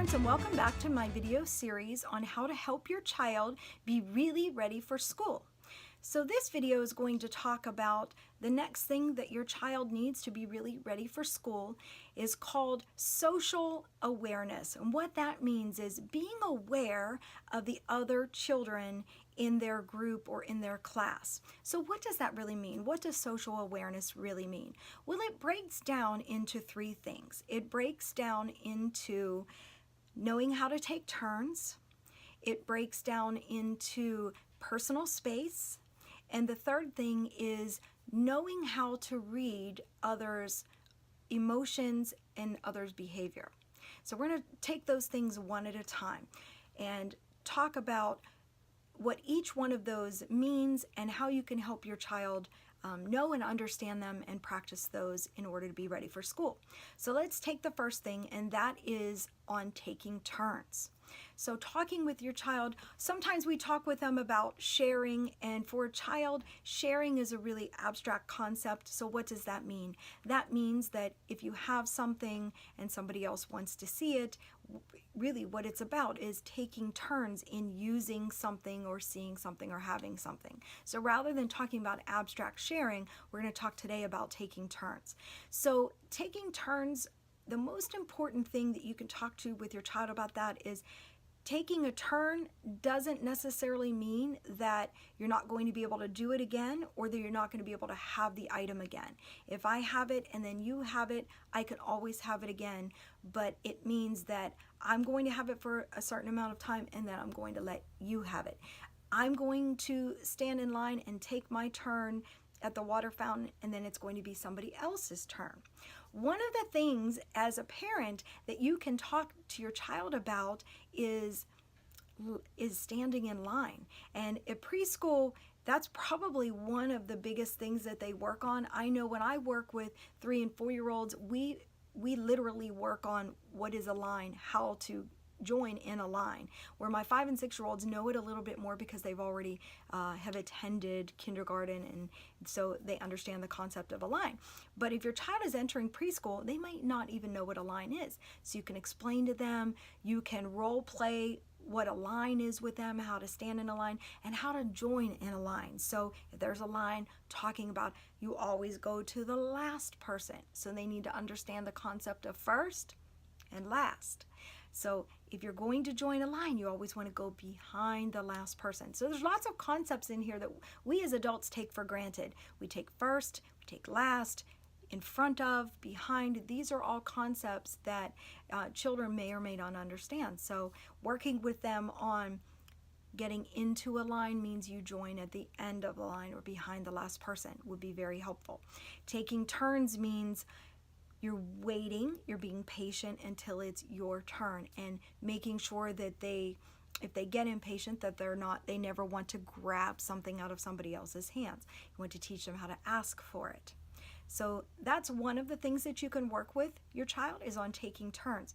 parents, and welcome back to my video series on how to help your child be really ready for school. So this video is going to talk about the next thing that your child needs to be really ready for school is called social awareness. And what that means is being aware of the other children in their group or in their class. So what does that really mean? What does social awareness really mean? Well, it breaks down into three things. It breaks down into knowing how to take turns. It breaks down into personal space. And the third thing is knowing how to read others' emotions and others' behavior. So we're going to take those things one at a time and talk about what each one of those means and how you can help your child know and understand them and practice those in order to be ready for school. So let's take the first thing, and that is on taking turns. So talking with your child, sometimes we talk with them about sharing, and for a child, sharing is a really abstract concept. So what does that mean? That means that if you have something and somebody else wants to see it, really what it's about is taking turns in using something or seeing something or having something. So rather than talking about abstract sharing, we're going to talk today about taking turns. So taking turns, the most important thing that you can talk to with your child about that is taking a turn doesn't necessarily mean that you're not going to be able to do it again or that you're not going to be able to have the item again. If I have it and then you have it, I can always have it again, but it means that I'm going to have it for a certain amount of time and then I'm going to let you have it. I'm going to stand in line and take my turn at the water fountain, and then it's going to be somebody else's turn. One of the things as a parent that you can talk to your child about is standing in line. And at preschool, that's probably one of the biggest things that they work on. I know when I work with 3- and 4-year-olds, we literally work on what is a line, how to join in a line, where my 5- and 6-year-olds know it a little bit more because they've already have attended kindergarten, and so they understand the concept of a line. But if your child is entering preschool, they might not even know what a line is. So you can explain to them, you can role play what a line is with them, how to stand in a line, and how to join in a line. So if there's a line talking about you always go to the last person, so they need to understand the concept of first and last. So if you're going to join a line, you always want to go behind the last person. So there's lots of concepts in here that we as adults take for granted. We take first, we take last, in front of, behind. These are all concepts that children may or may not understand. So working with them on getting into a line means you join at the end of the line or behind the last person would be very helpful. Taking turns means you're waiting, you're being patient until it's your turn, and making sure that if they get impatient, that they never want to grab something out of somebody else's hands. You want to teach them how to ask for it. So that's one of the things that you can work with your child is on taking turns.